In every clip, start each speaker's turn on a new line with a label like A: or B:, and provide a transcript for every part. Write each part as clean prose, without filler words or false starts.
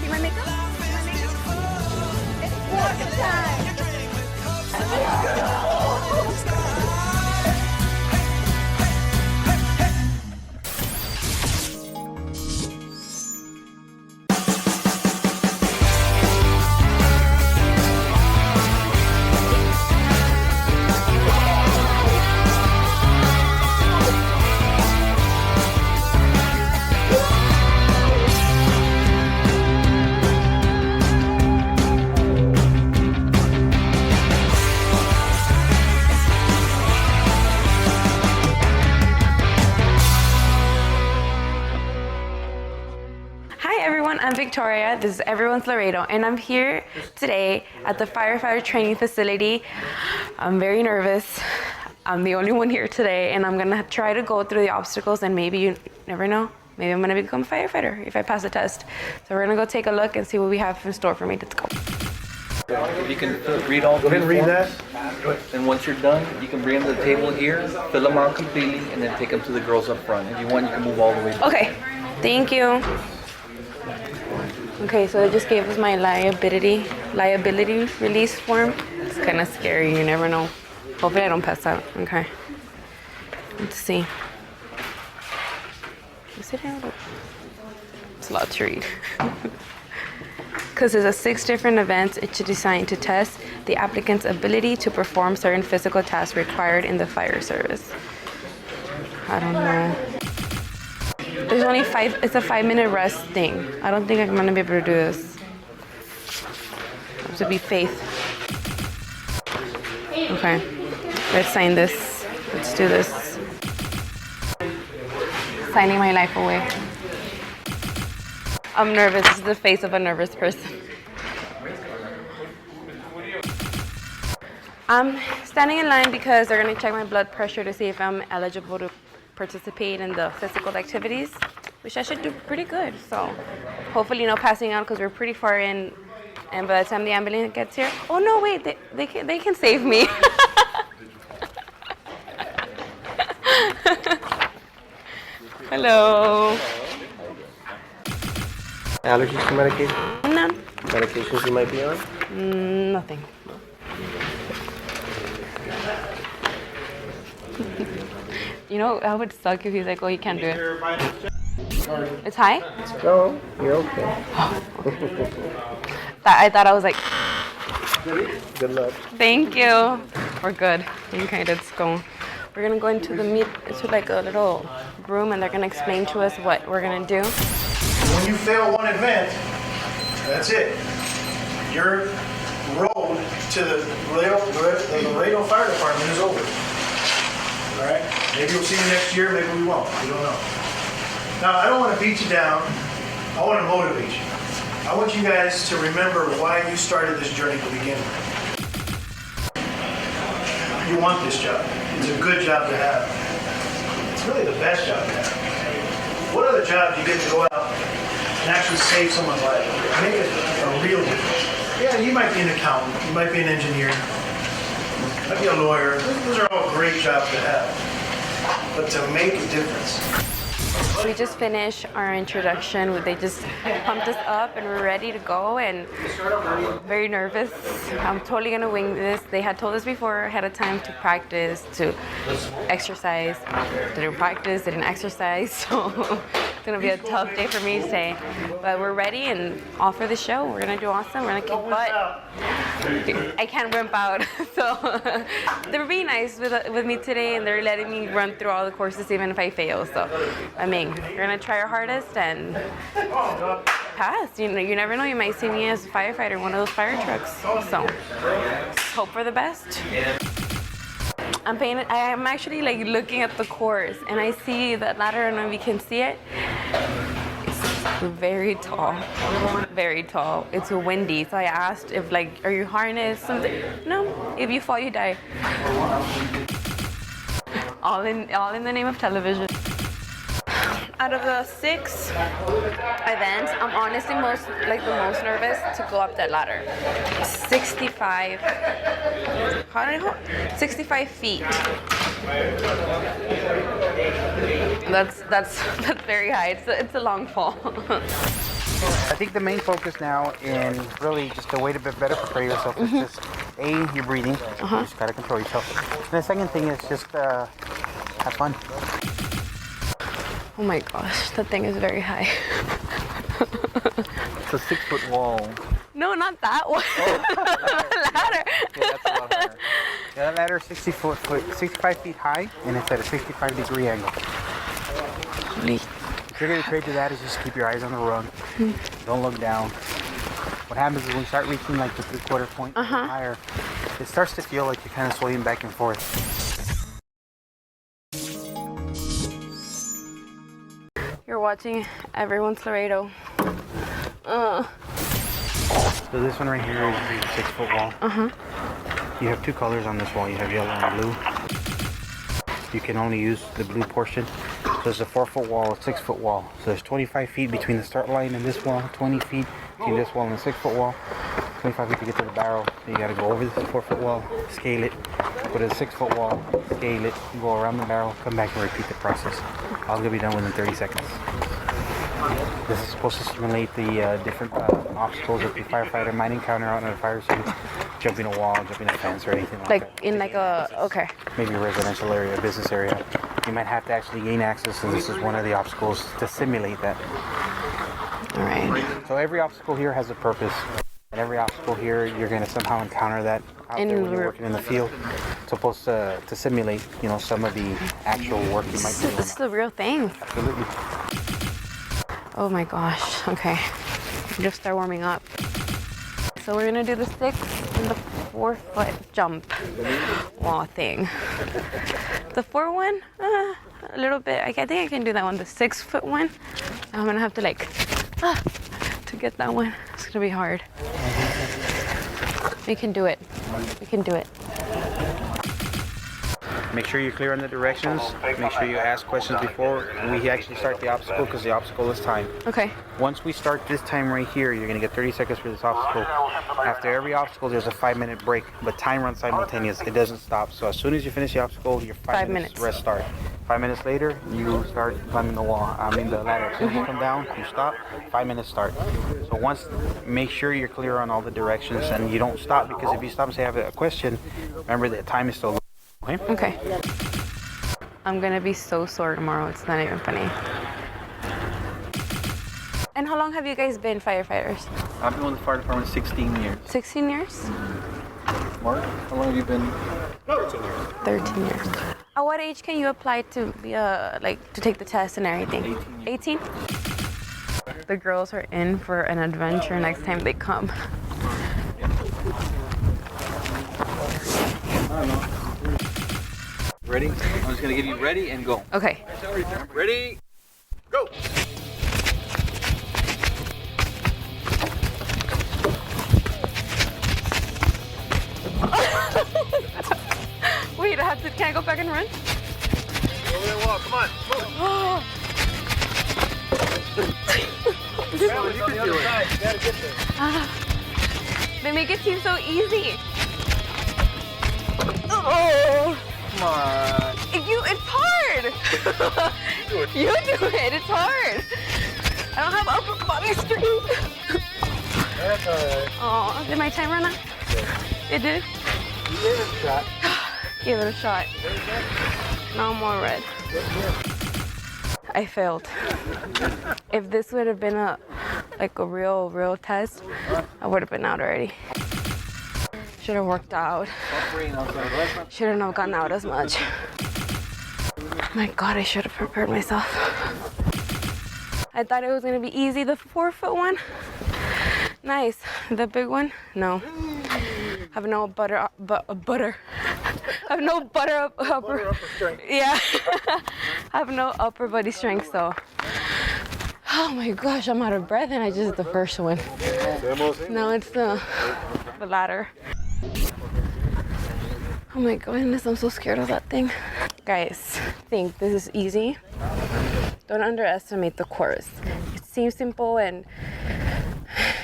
A: See my makeup? It's work time. I'm Victoria, this is Everyone's Laredo, and I'm here today at the firefighter training facility. I'm very nervous. I'm the only one here today, and I'm gonna try to go through the obstacles, and maybe, you never know, maybe I'm gonna become a firefighter if I pass the test. So we're gonna go take a look and see what we have in store for me. Let's go.
B: You can read all the
C: read that.
B: And once you're done, you can bring them to the table here, fill them out completely, and then take them to the girls up front. If you want, you can move all the way back.
A: Okay, thank you. Okay, so they just gave us my liability release form. It's kind of scary, you never know. Hopefully I don't pass out. Okay. Let's see. Is it out? It's a lot to read. Because there's 6 different events it's designed to test the applicant's ability to perform certain physical tasks required in the fire service. I don't know. There's only 5, it's a 5-minute rest thing. I don't think I'm gonna be able to do this. It has to be faith. Okay, let's sign this. Let's do this. Signing my life away. I'm nervous. This is the face of a nervous person. I'm standing in line because they're gonna check my blood pressure to see if I'm eligible to participate in the physical activities, which I should do pretty good. So hopefully no passing out because we're pretty far in, and by the time the ambulance gets here, oh no, wait, they can save me. Hello.
C: Allergies to medication?
A: None.
C: Medications you might be on?
A: Nothing. You know, that would suck if he's like, oh, you can't do it. It's high?
C: No, you're okay.
A: I thought I was like,
C: Good luck.
A: thank you. We're good. Okay, let's go. We're gonna go into like a little room, and they're gonna explain to us what we're gonna do.
D: When you fail one event, that's it. Your road to the Laredo Fire Department is over. All right? Maybe we'll see you next year, maybe we won't. We don't know. Now, I don't want to beat you down. I want to motivate you. I want you guys to remember why you started this journey to begin with. You want this job. It's a good job to have. It's really the best job to have. What other job do you get to go out and actually save someone's life? Make a real difference. Yeah, you might be an accountant. You might be an engineer. You might be a lawyer. Those are all great jobs to have. But to make a difference.
A: We just finished our introduction. They just pumped us up and we're ready to go, and very nervous. I'm totally gonna wing this. They had told us before ahead of time to practice, to exercise. Didn't practice, didn't exercise, so it's gonna be a tough day for me today. But we're ready and off for the show. We're gonna do awesome. We're gonna kick butt. I can't wimp out, so they're being nice with me today, and they're letting me run through all the courses even if I fail. So I mean, we're gonna try our hardest and pass. You know, you never know. You might see me as a firefighter in one of those fire trucks. So hope for the best. I'm actually like looking at the course, and I see that ladder. I don't know if you can see it. Very tall, very tall. It's windy, so I asked if like, are you harnessed? Something? No. If you fall, you die. All in the name of television. Out of the 6 events, I'm honestly the most nervous to go up that ladder. 65 feet. That's very high. It's a long fall.
E: I think the main focus now, and really just a way to better prepare yourself, is just your breathing. You just gotta control yourself. And the second thing is just have fun.
A: Oh my gosh, that thing is very high.
B: It's a 6-foot wall.
A: No, not that one. Ladder.
E: Yeah, that's a lot higher. Yeah, that ladder is 65 feet high, and it's at a 65-degree angle.
A: Holy.
E: The trick to trade to that is just keep your eyes on the rung. Don't look down. What happens is when you start reaching like the 3/4 point or higher, it starts to feel like you're kind of swaying back and forth.
A: You're watching everyone's Laredo.
E: So this one right here is the 6-foot wall. You have two colors on this wall. You have yellow and blue. You can only use the blue portion. So it's a 4-foot wall, a 6-foot wall. So there's 25 feet between the start line and this wall, 20 feet between this wall and the 6-foot wall, 25 feet to get to the barrel. So you gotta go over this 4-foot wall, scale it, go to the 6-foot wall, scale it, go around the barrel, come back and repeat the process. All gonna be done within 30 seconds. This is supposed to simulate the different obstacles that the firefighter might encounter out in a fire scene. Jumping a wall, jumping a fence, or anything like that.
A: Like in like a, okay.
E: Maybe a residential area, a business area. You might have to actually gain access, and this is one of the obstacles to simulate that.
A: All right.
E: So every obstacle here has a purpose. And every obstacle here, you're going to somehow encounter that out there when you're working in the field. It's supposed to simulate, you know, some of the actual work you might be doing.
A: This is the real thing.
E: Absolutely.
A: Oh my gosh. Okay. Just start warming up. So we're gonna do the 6 and the 4-foot jump wall thing. The 4 one, a little bit. I think I can do that one. The 6-foot one, I'm gonna have to like to get that one. It's gonna be hard. We can do it. We can do it.
E: Make sure you're clear on the directions. Make sure you ask questions before we actually start the obstacle, because the obstacle is time.
A: Okay.
E: Once we start this time right here, you're going to get 30 seconds for this obstacle. After every obstacle, there's a 5-minute break, but time runs simultaneous. It doesn't stop. So as soon as you finish the obstacle, your 5 minutes rest start. 5 minutes later, you start climbing the wall. The ladder. As soon as you come down, you stop. 5 minutes start. So make sure you're clear on all the directions and you don't stop, because if you stop and say I have a question, remember that time is still. Okay?
A: Okay. I'm gonna be so sore tomorrow. It's not even funny. And how long have you guys been firefighters?
B: I've been with the fire department 16 years.
A: 16 years?
B: Mark, how long have you been?
A: 13 years. At what age can you apply to be to take the test and everything? 18? The girls are in for an adventure next time they come.
B: Ready? I'm just gonna give you ready and go.
A: Okay.
B: Ready? Go!
A: Wait, can I go back and run?
D: Over that wall, come on, move.
B: You can do it.
D: You gotta get there.
A: They make it seem so easy. Oh,
B: Come on.
A: it's hard. You do it. It's hard. I don't have upper body strength.
D: That's alright.
A: Oh, did my time run out? It did.
D: You gave it a shot.
A: Give it a shot. Now I'm all red. I failed. If this would have been a real test, I would have been out already. Should have worked out. Shouldn't have gotten out as much. My God, I should have prepared myself. I thought it was gonna be easy, the 4-foot one. Nice. The big one, no. Have no butter. Have no upper
D: strength.
A: Yeah. Have no upper body strength, so. Oh my gosh, I'm out of breath, and I just did the first one. Now it's the ladder. Oh my goodness, I'm so scared of that thing. Guys, think this is easy. Don't underestimate the course. It seems simple and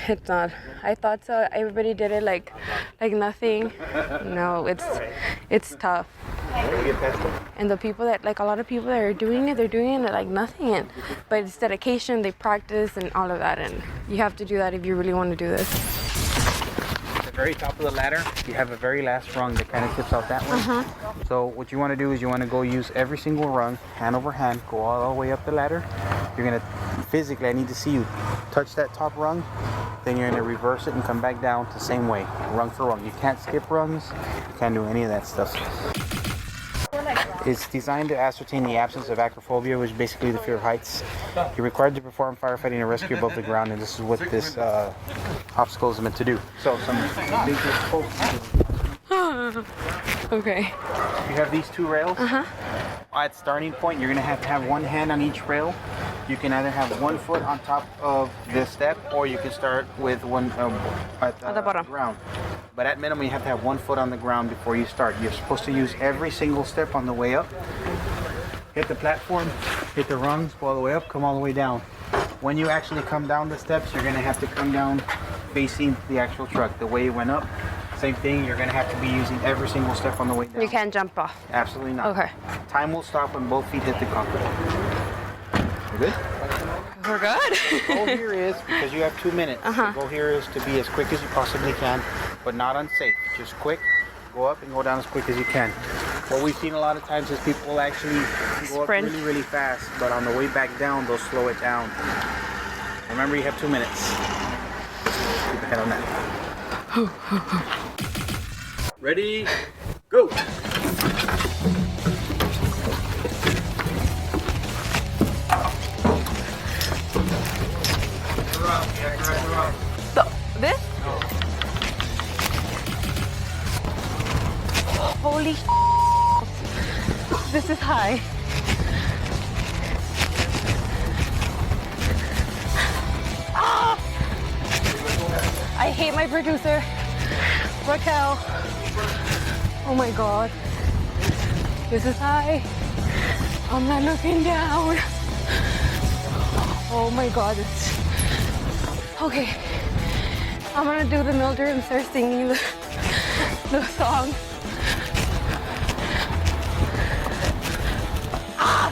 A: it's not. I thought so. Everybody did it like nothing. No, it's tough.
C: We get past it.
A: And the people that, like a lot of people that are doing it, they're doing it like nothing. But it's dedication, they practice and all of that. And you have to do that if you really want to do this.
E: At the very top of the ladder, you have a very last rung that kind of tips out that way. So what you want to do is you want to go use every single rung, hand over hand, go all the way up the ladder. You're going to physically, I need to see you touch that top rung. Then you're going to reverse it and come back down the same way, rung for rung. You can't skip rungs. You can't do any of that stuff. It's designed to ascertain the absence of acrophobia, which is basically the fear of heights. You're required to perform firefighting and rescue above the ground, and this is what this obstacle is meant to do. So some basic folks.
A: Okay.
E: You have these two rails. At starting point, you're going to have one hand on each rail. You can either have 1 foot on top of this step, or you can start with one at the
A: bottom.
E: ground. But at minimum, you have to have 1 foot on the ground before you start. You're supposed to use every single step on the way up. Hit the platform, hit the rungs, go all the way up, come all the way down. When you actually come down the steps, you're going to have to come down facing the actual truck. The way it went up, same thing, you're going to have to be using every single step on the way down.
A: You can't jump off.
E: Absolutely not.
A: Okay.
E: Time will stop when both feet hit the concrete. We're good?
A: We're good.
E: The goal here is, because you have 2 minutes, the goal here is to be as quick as you possibly can, but not unsafe. Just quick, go up and go down as quick as you can. What we've seen a lot of times is people will actually go
A: Sprint.
E: up really, really fast, but on the way back down, they'll slow it down. Remember, you have 2 minutes. Keep your head on that.
B: Ready? Go!
A: This? Holy this is high. Ah! I hate my producer, Raquel. Oh my God. This is high. I'm not looking down. Oh my God. Okay. I'm gonna do the Mildred and start singing the song. Ah!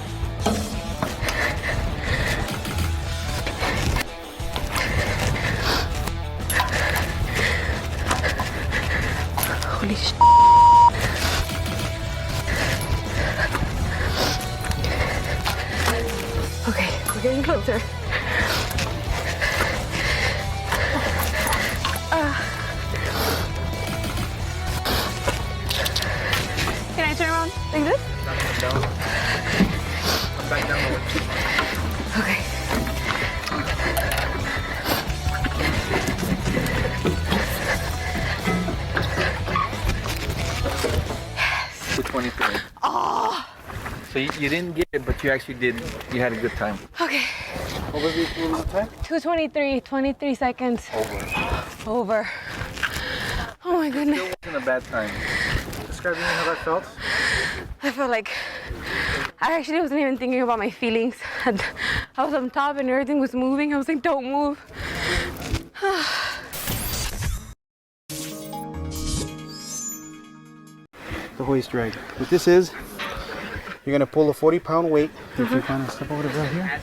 A: Holy sh**. Okay, we're getting closer. Can I turn around like this?
B: Down. Come back down the way.
A: Okay. Yes.
B: 223.
A: Oh.
B: So you didn't get it, but you actually did. You had a good time.
A: Okay.
E: What was the time?
A: 2:23, 23 seconds. Over. Oh my goodness.
B: It wasn't a bad time.
E: Describe to me how that felt.
A: I felt like I actually wasn't even thinking about my feelings. I was on top and everything was moving. I was like, don't move.
E: The hoist drag. What this is, you're gonna pull a 40-pound weight. If you kind of step over to right here,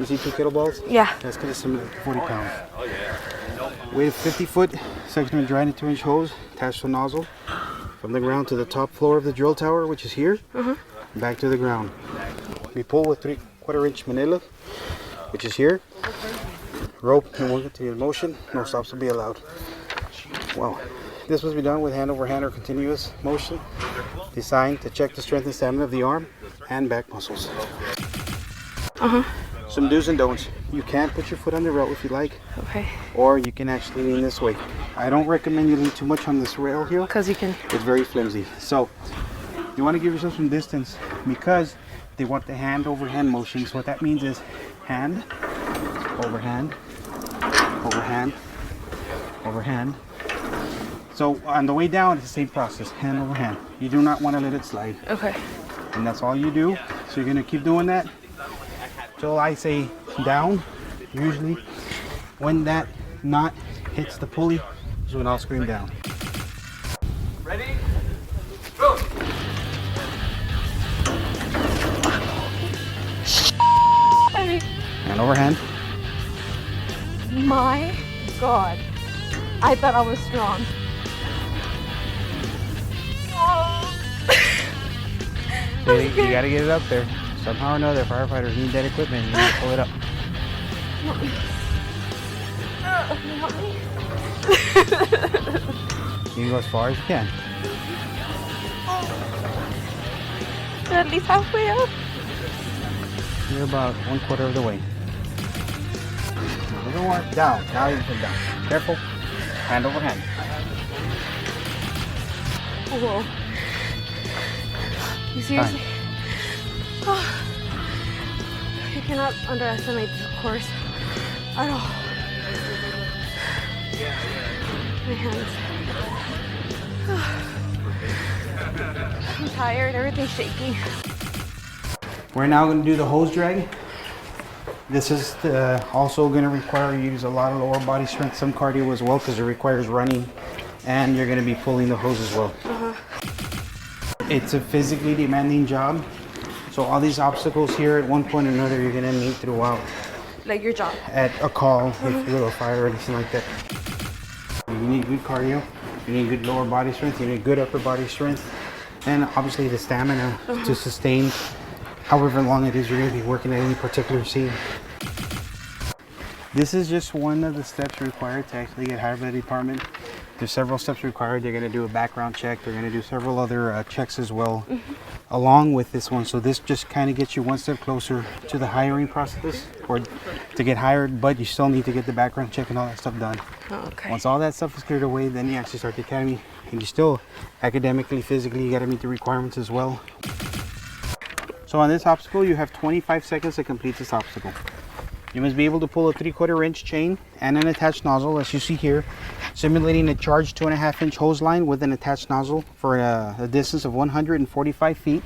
E: you see two kettlebells?
A: Yeah.
E: That's gonna similar to 40 pounds. Weight of 50-foot section of dry 2-inch hose attached to a nozzle from the ground to the top floor of the drill tower, which is here, back to the ground. We pull with 3/4-inch manila, which is here. Rope and one continuous motion. No stops will be allowed. Wow. This must be done with hand over hand or continuous motion, designed to check the strength and stamina of the arm and back muscles. Some do's and don'ts. You can put your foot on the rail if you like,
A: Okay.
E: or you can actually lean this way. I don't recommend you lean too much on this rail here.
A: Because you can.
E: It's very flimsy. So you want to give yourself some distance because they want the hand over hand motion. So what that means is hand, over hand, over hand, over hand. So on the way down, it's the same process, hand over hand. You do not want to let it slide.
A: Okay.
E: And that's all you do. So you're gonna keep doing that till I say down. Usually when that knot hits the pulley is when I'll scream down.
B: Ready? Go!
E: Hand over hand.
A: My God. I thought I was strong.
E: You gotta get it up there. Somehow or another, firefighters need that equipment. You need to pull it up. You can go as far as you can.
A: At least halfway up.
E: You're about 1/4 of the way. A little more down. Now you can down. Careful. Hand over hand.
A: Whoa. You seriously? Oh. You cannot underestimate this course at all. My hands. I'm tired, everything's shaking.
E: We're now going to do the hose drag. This is also going to require you to use a lot of lower body strength, some cardio as well, because it requires running, and you're going to be pulling the hose as well. It's a physically demanding job, so all these obstacles here at one point or another you're going to meet throughout.
A: Like your job.
E: At a call, if you're a fire or anything like that. You need good cardio, you need good lower body strength, you need good upper body strength, and obviously the stamina to sustain however long it is you're going to be working at any particular scene. This is just one of the steps required to actually get hired by the department. There's several steps required. They're going to do a background check. They're going to do several other checks as well, along with this one. So this just kind of gets you one step closer to the hiring process, or to get hired, but you still need to get the background check and all that stuff done.
A: Okay.
E: Once all that stuff is cleared away, then you actually start the academy, and you still academically, physically, you got to meet the requirements as well. So on this obstacle, you have 25 seconds to complete this obstacle. You must be able to pull a 3/4 inch chain and an attached nozzle, as you see here, simulating a charged 2.5 inch hose line with an attached nozzle for a distance of 145 feet.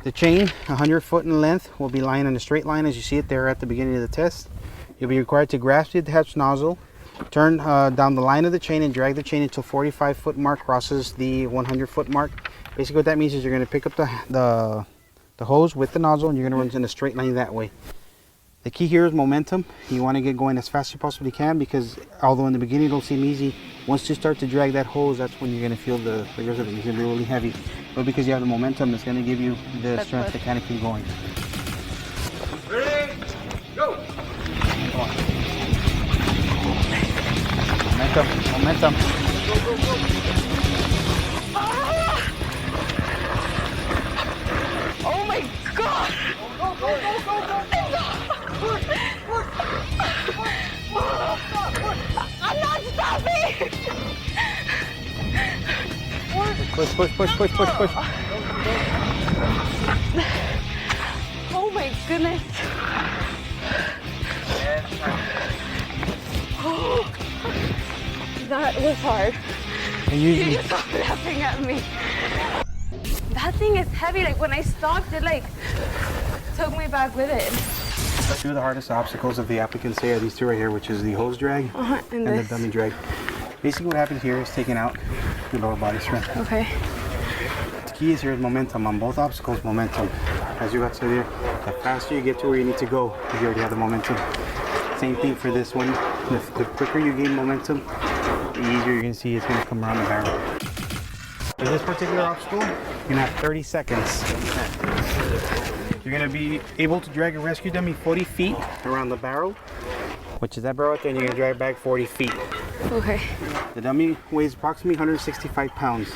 E: The chain, 100 foot in length, will be lying in a straight line as you see it there at the beginning of the test. You'll be required to grasp the attached nozzle, turn down the line of the chain and drag the chain until 45 foot mark crosses the 100 foot mark. Basically what that means is you're going to pick up the hose with the nozzle and you're going to run in a straight line that way. The key here is momentum. You want to get going as fast as you possibly can, because although in the beginning it'll seem easy, once you start to drag that hose, that's when you're going to feel the rigors of it. It's going to be really heavy. But because you have the momentum, it's going to give you the strength to kind of keep going.
B: Ready? Go!
E: Come on. Momentum, momentum.
B: Go, go, go!
A: Oh my God!
B: Go, go, go, go, go!
A: I'm not stopping!
E: Push, push, push, push, push, push.
A: Oh my goodness. Oh, that was hard. You just stop laughing at me. That thing is heavy. Like when I stopped, it like took me back with it.
E: Two of the hardest obstacles of the applicants say are these two right here, which is the hose drag and the dummy drag. Basically what happens here is taking out your lower body strength.
A: Okay.
E: The key is here is momentum. On both obstacles, momentum. As you got to there, the faster you get to where you need to go, you already have the momentum. Same thing for this one. The quicker you gain momentum, the easier you're going to see it's going to come around the barrel. For this particular obstacle, you're going to have 30 seconds. You're going to be able to drag a rescue dummy 40 feet around the barrel, which is that barrel right there, and you're going to drag back 40 feet.
A: Okay.
E: The dummy weighs approximately 165 pounds.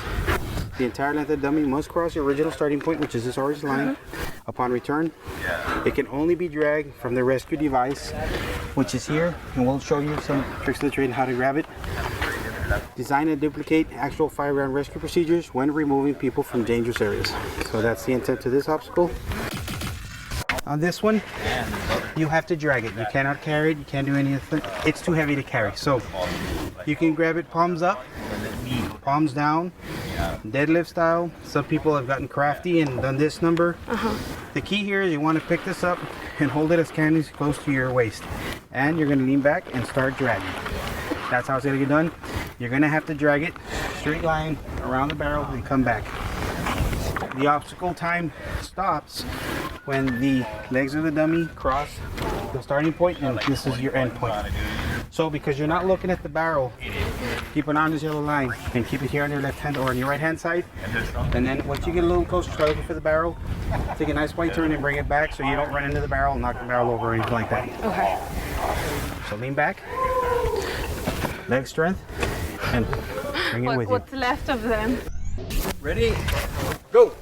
E: The entire length of the dummy must cross the original starting point, which is this orange line. Upon return, it can only be dragged from the rescue device, which is here, and we'll show you some tricks of the trade on how to grab it. Design and duplicate actual fireground rescue procedures when removing people from dangerous areas. So that's the intent to this obstacle. On this one, you have to drag it. You cannot carry it. You can't do anything. It's too heavy to carry. So you can grab it palms up, palms down, deadlift style. Some people have gotten crafty and done this number. The key here is you want to pick this up and hold it as close to your waist. And you're going to lean back and start dragging. That's how it's going to get done. You're going to have to drag it straight line around the barrel and come back. The obstacle time stops when the legs of the dummy cross the starting point, and this is your end point. So because you're not looking at the barrel, keep an eye on this yellow line and keep it here on your left hand or on your right hand side. And then once you get a little closer, start looking for the barrel. Take a nice wide turn and bring it back so you don't run into the barrel and knock the barrel over or anything like that.
A: Okay.
E: So lean back, leg strength, and bring it with you.
A: What's left of them?
B: Ready? Go.